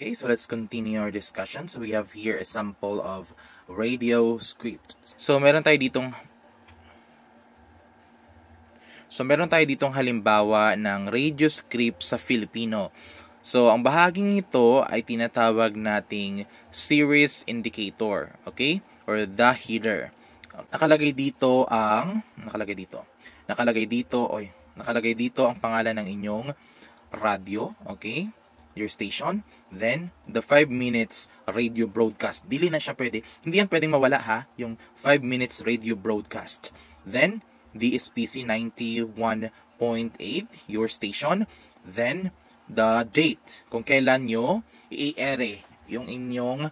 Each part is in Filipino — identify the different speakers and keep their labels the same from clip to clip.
Speaker 1: Okay, so let's continue our discussion. So we have here a sample of radio script. So meron tayo ditong halimbawa ng radio script sa Filipino. So ang bahaging ito ay tinatawag nating series indicator, okay? Or the header. Nakalagay dito ang pangalan ng inyong radio, okay? Your station. Then, the 5 minutes radio broadcast. Dili na siya pwede. Hindi yan pwedeng mawala ha, yung 5 minutes radio broadcast. Then, DSPC 91.8, your station. Then, the date, kung kailan nyo i-ere yung inyong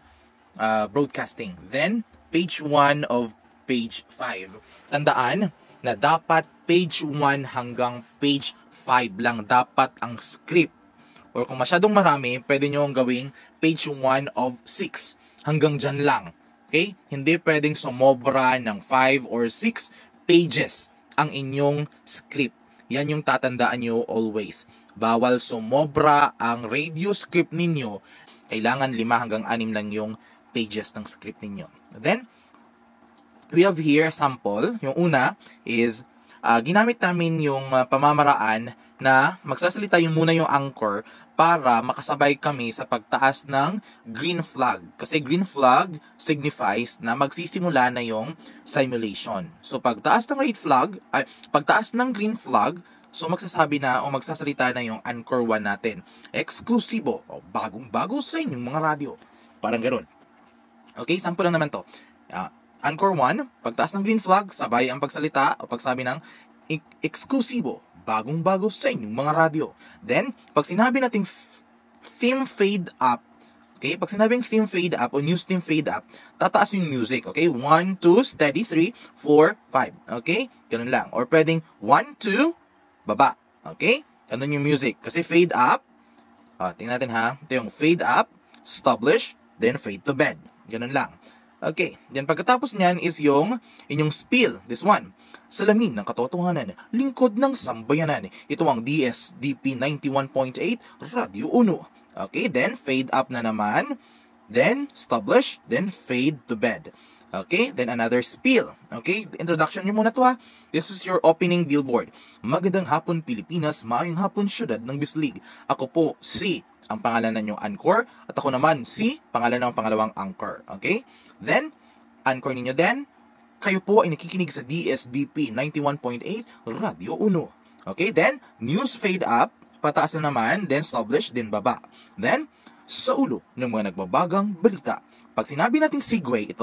Speaker 1: broadcasting. Then, page 1 of page 5. Tandaan na dapat page 1 hanggang page 5 lang dapat ang script. Or kung masyadong marami, pwede nyo gawing page 1 of 6. Hanggang dyan lang. Okay? Hindi pwedeng sumobra ng 5 or 6 pages ang inyong script. Yan yung tatandaan nyo always. Bawal sumobra ang radio script ninyo. Kailangan 5 hanggang 6 lang yung pages ng script ninyo. Then, we have here a sample. Yung una is, ginamit namin yung pamamaraan na magsasalita muna yung anchor para makasabay kami sa pagtaas ng green flag. Kasi green flag signifies na magsisimula na yung simulation. So pagtaas ng pagtaas ng green flag, so magsasabi na o magsasalita na yung anchor 1 natin. Eksklusibo o bagong-bago sa inyong mga radyo. Parang ganoon. Okay, sample lang naman to. Anchor 1, pagtaas ng green flag, sabay ang pagsalita o pagsabi ng eksklusibo, bagong-bago sa inyong mga radyo. Then, pag sinabi nating theme fade up, okay, pag sinabing theme fade up o news theme fade up, tataas yung music, okay? 1, 2, steady, 3, 4, 5, okay? Ganun lang. Or pwedeng 1, 2, baba, okay? Ganun yung music. Kasi fade up, tingnan natin ha, ito yung fade up, establish, then fade to bed. Ganun lang. Okay, then pagkatapos niyan is yung inyong spiel, this one. Salamin ng katotohanan, lingkod ng sambayanan. Ito ang DSDP 91.8, Radio 1. Okay, then fade up na naman, then establish, then fade to bed. Okay, then another spiel. Okay, introduction nyo muna to ha. This is your opening billboard. Magandang hapon Pilipinas, maayong hapon syudad ng Bislig. Ako po si, ang pangalan ng inyong anchor, at ako naman si, pangalan ng pangalawang anchor. Okay? Then, anchor ninyo then, kayo po ay nakikinig sa DSDP 91.8 Radio 1. Okay? Then, news fade up, pataas na naman, then establish, then baba. Then, sa ulo ng mga nagbabagang balita. Pag sinabi nating segue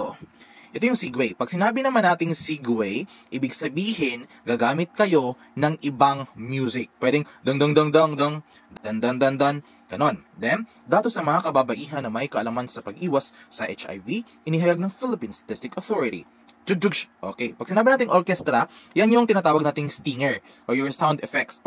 Speaker 1: ito yung segue. Pag sinabi naman nating segue, ibig sabihin, gagamit kayo ng ibang music. Pwedeng dang dang dang dang dang dan dan dan dan. Ganon. Then, dato sa mga kababaihan na may kaalaman sa pag-iwas sa HIV, inihayag ng Philippine Statistic Authority. Okay. Pag sinabi nating orchestra, yan yung tinatawag nating stinger or yung sound effects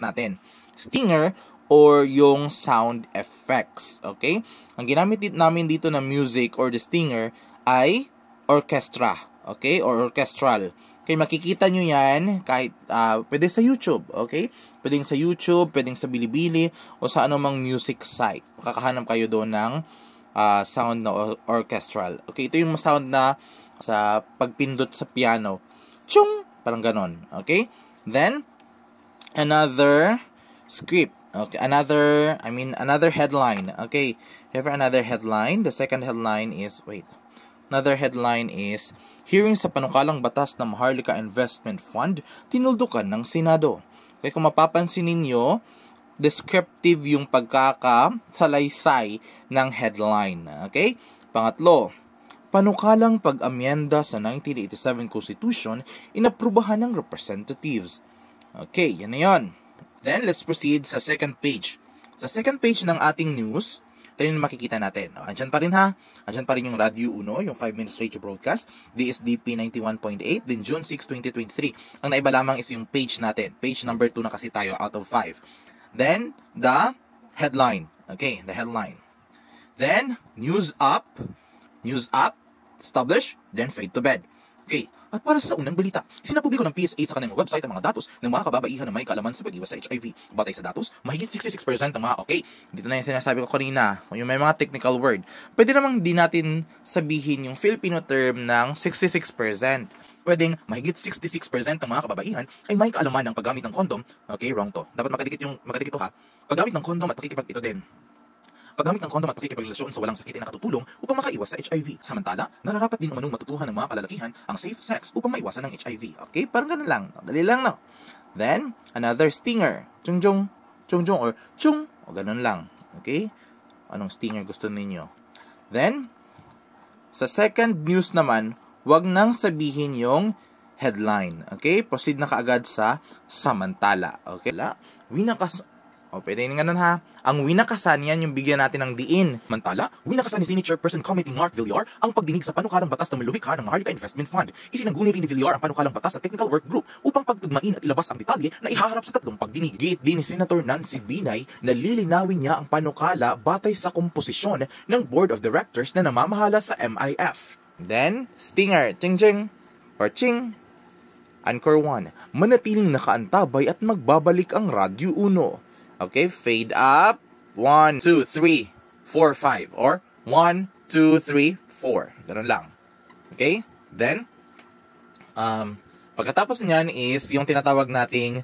Speaker 1: natin. Stinger or yung sound effects. Okay? Ang ginamit namin dito na music or the stinger ay orchestra, okay? Or orchestral. Okay, makikita nyo yan kahit pwede sa YouTube, okay? Pwedeng sa YouTube, pwedeng sa Bilibili o sa anumang music site. Makakahanap kayo doon ng sound na orchestral. Okay, ito yung sound na sa pagpindot sa piano. Chung! Parang ganon, okay? Then, another script. Okay, another headline. Okay, have another headline. The second headline is, another headline is, hearing sa panukalang batas ng Maharlika Investment Fund, tinuldukan ng Senado. Kaya kung mapapansin ninyo, descriptive yung pagkakasalaysay ng headline. Okay? Pangatlo, panukalang pag-amyenda sa 1987 Constitution, inaprubahan ng representatives. Okay, yan na yun. Then, let's proceed sa second page. Sa second page ng ating news, ito yung makikita natin. Andyan pa rin ha. Andyan pa rin yung Radio 1, yung 5 minutes radio broadcast, DSDP 91.8, then June 6, 2023. Ang naiba lamang is yung page natin. Page number 2 na kasi tayo out of 5. Then, the headline. Okay, the headline. Then, news up, establish, then fade to bed. Okay, At para sa unang balita, sinapubliko ng PSA sa kanilang website ang mga datos ng mga kababaihan na may kaalaman sa pag-iwas sa HIV. Batay sa datos, mahigit 66% ng mga dito na yung sinasabi ko kanina, yung may mga technical word. Pwede namang di natin sabihin yung Filipino term ng 66%. Pwedeng mahigit 66% ng mga kababaihan ay may kaalaman ng paggamit ng kondom. Okay, wrong to. Dapat makadikit ito ha. Paggamit ng kondom at ito din. Paggamit ng kondom at pakikipagrelasyon sa walang sakit ay nakatutulong upang makaiwas sa HIV. Samantala, nararapat din umanong matutuhan ng mga kalalakihan ang safe sex upang maiwasan ng HIV. Okay? Parang ganun lang. Dali lang, no? Then, another stinger. Chung-chung. Chung-chung or chung. O ganun lang. Okay? Anong stinger gusto ninyo? Then, sa second news naman, wag nang sabihin yung headline. Okay? Proceed na kaagad sa samantala. Okay? Pwede yung ganun ha. Ang winakasan yan yung bigyan natin ng diin. Mantala, winakasan ni Senate Chairperson Committee Mark Villar ang pagdinig sa panukalang batas na lumikha ng Maharlika Investment Fund. Isinangguni rin ni Villar ang panukalang batas sa Technical Work Group upang pagtugmain at ilabas ang detalye na ihaharap sa tatlong pagdinig. Giit din ni Senator Nancy Binay na lilinawin niya ang panukala batay sa komposisyon ng Board of Directors na namamahala sa MIF. Then, stinger, ching-ching, or ching. Anchor 1, manatiling nakaantabay at magbabalik ang Radyo 1. Okay, fade up. 1, 2, 3, 4, 5. Or 1, 2, 3, 4. Ganun lang. Okay? Then, pagkatapos niyan is yung tinatawag nating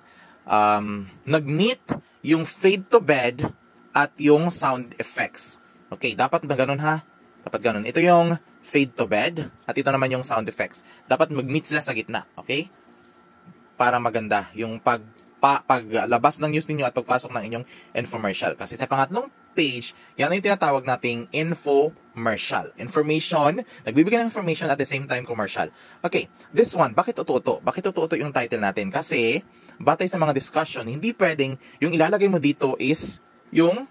Speaker 1: nag-meet yung fade to bed at yung sound effects. Okay, dapat na ganun ha. Dapat ganun. Ito yung fade to bed at ito naman yung sound effects. Dapat mag-meet sila sa gitna. Okay? Para maganda yung paglabas ng news ninyo at pagpasok ng inyong infomercial. Kasi sa pangatlong page, yan yung tinatawag nating infomercial. Information, nagbibigay ng information at the same time commercial. Okay, this one, bakit uto-uto? Bakit uto-uto yung title natin? Kasi, batay sa mga discussion, hindi pwedeng yung ilalagay mo dito is yung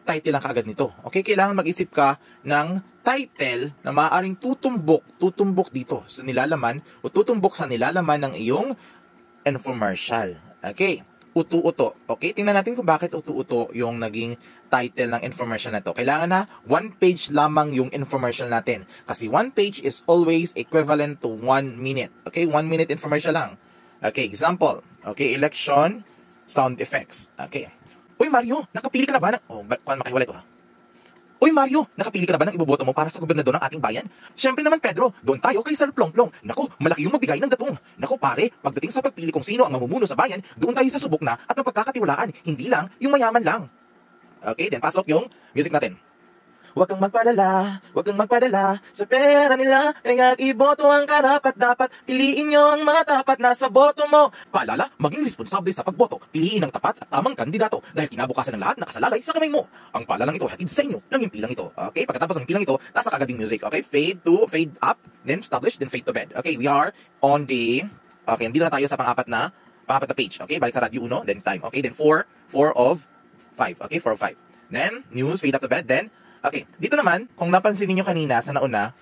Speaker 1: title lang kaagad nito. Okay, kailangan mag-isip ka ng title na maaaring tutumbok dito sa nilalaman o tutumbok sa nilalaman ng iyong infomercial. Okay, uto-uto. Okay, tingnan natin kung bakit uto-uto yung naging title ng infomercial na to. Kailangan na 1 page lamang yung infomercial natin. Kasi 1 page is always equivalent to 1 minute. Okay, 1 minute infomercial lang. Okay, example. Okay, election, sound effects. Okay. Uy Mario, nakapili ka na ba ng... paano makiwala ito ha? Uy Mario, nakapili ka na ba ng iboboto mo para sa gobernador ng ating bayan? Siyempre naman Pedro, doon tayo kay Sir Plongplong. Naku, malaki yung magbigay ng datong. Naku pare, pagdating sa pagpili kung sino ang mamumuno sa bayan, doon tayo sa subok na at mapagkakatiwalaan, hindi lang yung mayaman lang. Okay, then pasok yung music natin. Huwag kang magpadala sa pera nila, kaya't iboto ang karapat-dapat, piliin nyo ang mga tapat na sa boto mo. Paalala, maging responsable sa pagboto, piliin ang tapat at tamang kandidato dahil kinabukasan ng lahat nakasalalay sa kamay mo. Ang paalalang ito hatid sa inyo ng himpilang ito. Okay, pagkatapos ng himpilang ito, nasa kagad yung music. Okay, fade up, then establish, then fade to bed. Okay, we are on the, okay, dito na tayo sa pang-apat na page. Okay, balik sa Radio 1, then time. Okay, then 4 of 5. Okay, 4 of 5. Then, news, fade up to bed, then okay, dito naman, kung napansin niyo kanina sa nauna,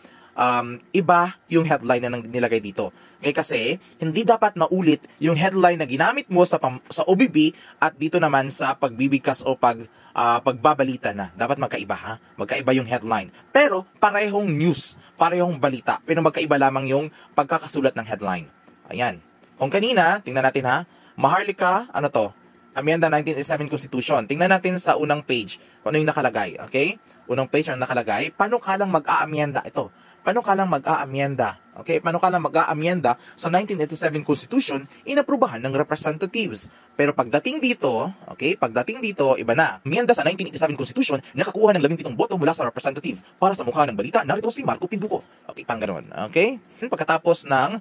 Speaker 1: iba yung headline na nilagay dito. Okay, kasi hindi dapat maulit yung headline na ginamit mo sa OBB at dito naman sa pagbibigkas o pagbabalita na. Dapat magkaiba ha? Magkaiba yung headline. Pero parehong news, parehong balita. Pero magkaiba lamang yung pagkakasulat ng headline. Ayan. Kung kanina, tingnan natin ha, Maharlika, ano to? Amienda 1987 Constitution. Tingnan natin sa unang page kung ano yung nakalagay. Okay? Unang page ang nakalagay. Paano ka lang mag-aamienda? Ito. Paano ka lang mag-aamienda? Okay? Paano ka lang mag-aamienda sa 1987 Constitution inaprubahan ng representatives? Pero pagdating dito, okay? Pagdating dito, iba na. Amienda sa 1987 Constitution nakakuha ng 17 boto mula sa representative. Para sa mukha ng balita, narito si Marco Pinduco. Okay? Pang ganon. Okay? Pagkatapos ng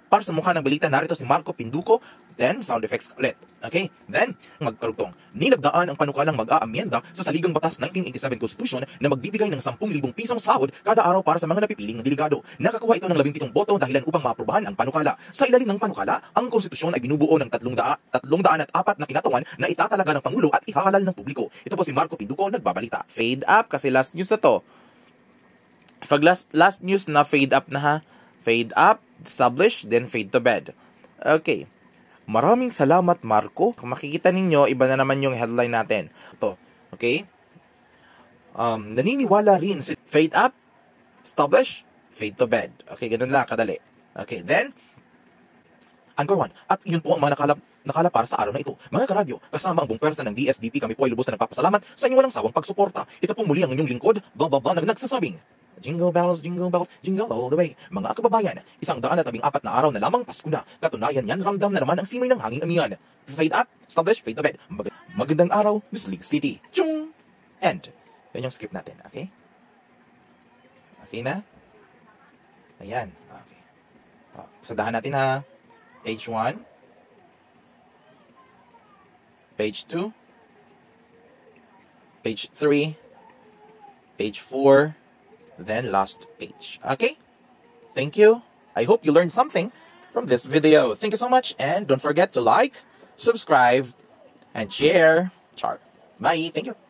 Speaker 1: para sa mukha ng balita, narito si Marco Pinduco, then sound effects ulit. Okay? Then, magkarugtong. Nilagdaan ang panukalang mag-aamienda sa Saligang Batas 1987 Constitution na magbibigay ng 10,000 pisong sahod kada araw para sa mga napipiling delegado. Nakakuha ito ng 17 boto dahilan upang maaprubahan ang panukala. Sa ilalim ng panukala, ang konstitusyon ay binubuo ng 304 na kinatawan na itatalaga ng Pangulo at ihahalal ng publiko. Ito po si Marco Pinduco, nagbabalita. Fade up kasi last news na to. Pag last news na fade up na ha. Fade up, establish, then fade to bed. Okay. Maraming salamat, Marco. Kung makikita ninyo, iba na naman yung headline natin. Ito. Okay? Naniniwala rin. Fade up, establish, fade to bed. Okay, ganun lang, kadali. Okay, then, Anchor 1. At yun po ang mga nakala para sa araw na ito. Mga karadyo, kasama ang buong pwersa ng DSDP, kami po ay lubos na nagpapasalamat sa inyong walang sawang pagsuporta. Ito pong muli ang inyong lingkod, Baba na nagsasabing, jingle bells, jingle all the way. Mga kababayan, 114 na araw na lamang Pasko na. Katunayan yan, ramdam na naman ang simoy ng hanging amihan. Fade up, establish, fade to bed. Magandang araw, Miss League City. Chung! End. Yan yung script natin, okay? Okay na? Ayan, okay. Pasadahan natin ha. Page 1. Page 2. Page 3. Page 4. Then last page. Okay? Thank you. I hope you learned something from this video. Thank you so much, and don't forget to like, subscribe, and share. Char. Bye. Thank you.